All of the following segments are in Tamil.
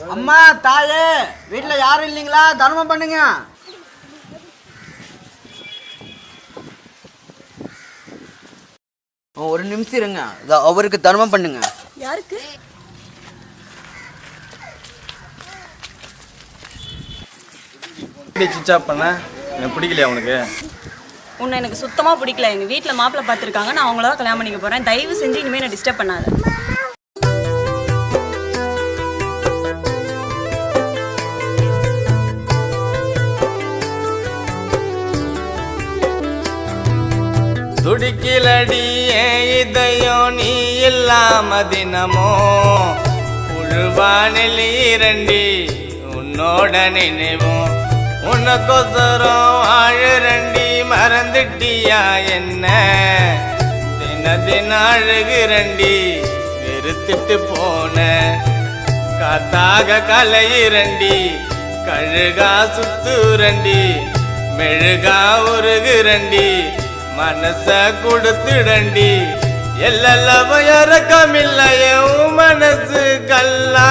அம்மா தாயே வீட்டுல யாரும் இல்லைங்களா? தர்மம் பண்ணுங்க. ஒரு நிமிஷம் இருங்க, அவருக்கு தர்மம் பண்ணுங்க. யாருக்கு? சிச்சா பண்ண எனக்கு பிடிக்கலையா உனக்கு? உன்னை எனக்கு சுத்தமாக பிடிக்கல. எங்கள் வீட்டில் மாப்பிள்ளை பார்த்துருக்காங்க, நான் அவங்கள தான் கல்யாணம் பண்ணிக்க போகிறேன். தயவு செஞ்சு இனிமேல் நான் டிஸ்டர்ப் பண்ணாத. துடிக்கிலடி இதயம் நீ இல்லாம தினமோ புழுவானில் இரண்டி உன்னோட நினைவும் உனக்கொசரம் ஆழுரண்டி மறந்துட்டியா என்ன தின தின அழுகுரண்டி வெறுத்துட்டு போன காத்தாக கலையிரண்டி கழுகா சுத்துரண்டி மெழுகா உருகுரண்டி மனச கொடுத்துடண்டி எல்லவ இறக்கமில்லையே உன் மனசு கல்லா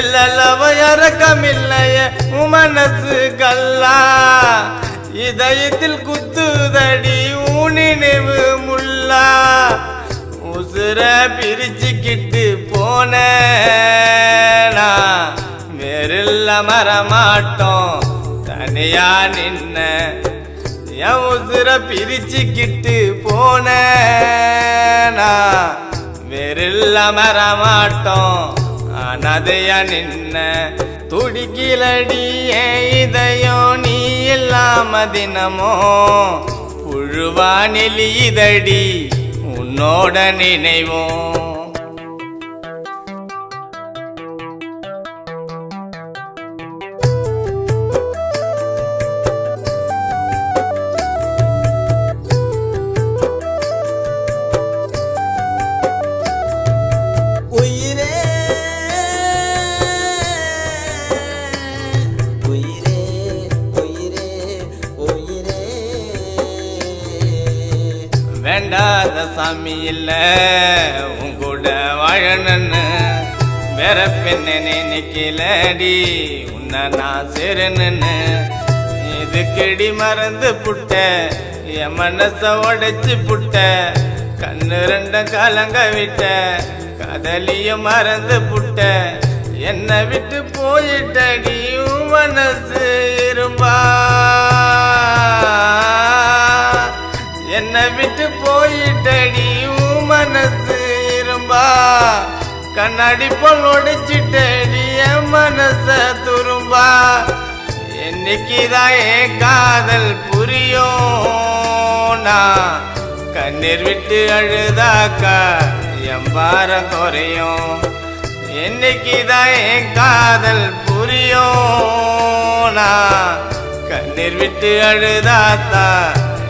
எல்லவ இறக்கமில்லையே உன் மனசு கல்லா இதயத்தில் குத்துதடி உன் நினைவு முல்லா உசுர பிரிச்சுக்கிட்டு போன வேறில்ல மரமாட்டோம் தனியா நின்ன என் உசுர பிரிச்சுக்கிட்டு போன வேறில்ல மரமாட்டோம் அனதையா நின்ன துடிக்கிலடி இதயம் நீ இல்லாம தினமோ புழுவானில் இதடி உன்னோட நினைவோம். வேண்டாத சாமி இல்ல உன் கூட வாழணுன்னு வேற பெண்ணை நினைக்கலடி உன்னை நான் சேரணுன்னு இதுக்கடி மறந்து புட்ட என் மனச உடைச்சு புட்ட கண்ணு ரெண்டும் கலங்க விட்ட கதலியும் மறந்து புட்ட என்னை விட்டு போயிட்டடி உன் மனசு இரும்பா என்னை விட்டு போயிட்டடி உன் மனசு இரும்பா கண்ணாடி போல் ஒடிச்சிட்டடி என் மனச துரும்பா என்னைக்குதான் என் காதல் புரியும் நான் கண்ணீர் விட்டு அழுதாக்கா என் பாரம் குறையும் என்னைக்குதான் என் காதல் புரியும் நான் கண்ணீர் விட்டு அழுதாத்தா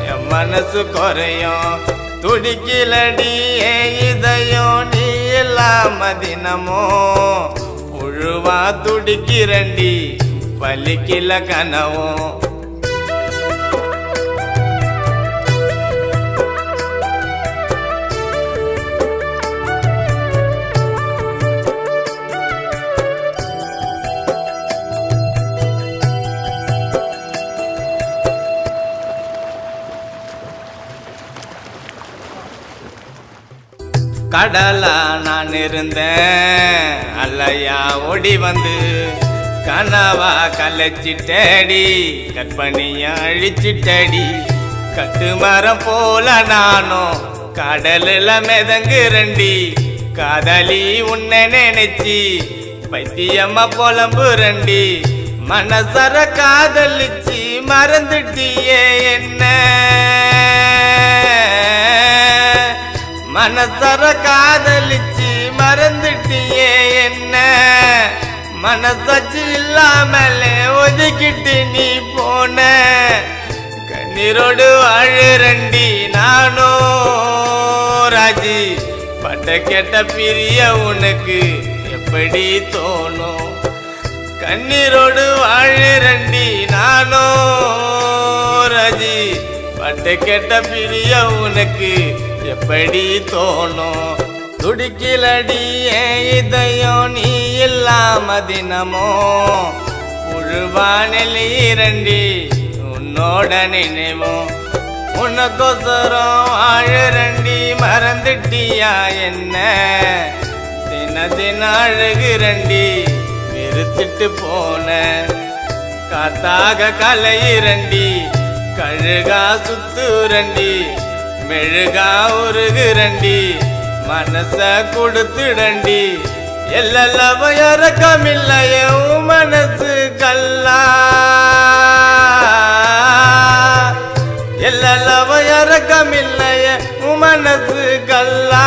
என் மனசு குறையும் துடிக்கிலடி இதயம் நீ இல்லாம தினமோ புழுவா துடிக்கிறண்டி பலிக்கில கனவும். கடலா நான் இருந்தேன் அல்லையா ஓடி வந்து கனவா கலைச்சிட்டடி கற்பனைய அழிச்சிட்டடி கட்டுமரம் போல நானும் கடலில் மிதங்குறண்டி காதலி உன்னை நினைச்சி பைத்தியம்மா புலம்புரண்டி மனசர காதலிச்சு மறந்துட்டியே என்ன மனசர காதலிச்சு மறந்துட்டியே என்ன மனசாட்சி இல்லாமலே ஒதுக்கிட்டு நீ போன கண்ணீரோடு வாழுரண்டி நானோ ராஜி பட்ட கெட்ட பிரிய உனக்கு எப்படி தோணும் கண்ணீரோடு வாழுரண்டி நானோ ராஜி பட்ட கெட்ட பிரிய உனக்கு எப்படி தோணும் துடிக்கிலடி என் இதயம் நீ இல்லாம தினமோ புழுவானில் இரண்டி உன்னோட நினைவோம் உனக்கொசரம் ஆழரண்டி மறந்துட்டியா என்ன தின தின அழகுரண்டி வெறுத்துட்டு போன காத்தாக கலையிரண்டி கழுகா சுத்துரண்டி மெழுகா உருகுரண்டி மனச கொடுத்துடண்டி எல்லவ இறக்கமில்லைய மனசு கல்லா எல்லவ இறக்கமில்லைய மனசு கல்லா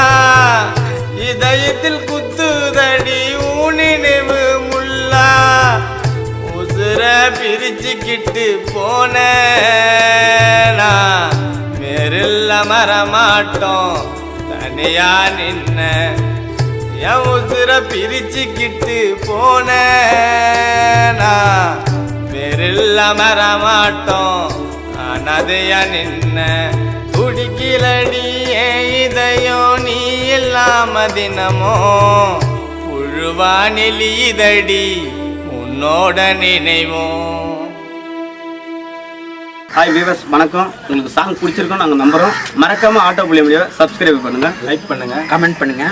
இதயத்தில் குத்துதடி நினைவு முல்லா உசுர பிரிச்சுக்கிட்டு போன வேறில்ல மரமாட்டோம் தனியா நின்ன என் உசுர பிரிச்சுக்கிட்டு போன வேறில்ல மரமாட்டோம் அனதையா நின்ன குடிக்கிலடி என் இதயம் நீ இல்லாம தினமோ புழுவானில் இதடி உன்னோட நினைவோம். ஹாய் வியூவர்ஸ், வணக்கம். உங்களுக்கு சாங் பிடிச்சிருக்கோம் நாங்கள் நம்புகிறோம். மறக்காமல் ஆட்டோ புள்ளிய முடியாது சப்ஸ்கிரைப் பண்ணுங்கள், லைக் பண்ணுங்கள், கமெண்ட் பண்ணுங்க.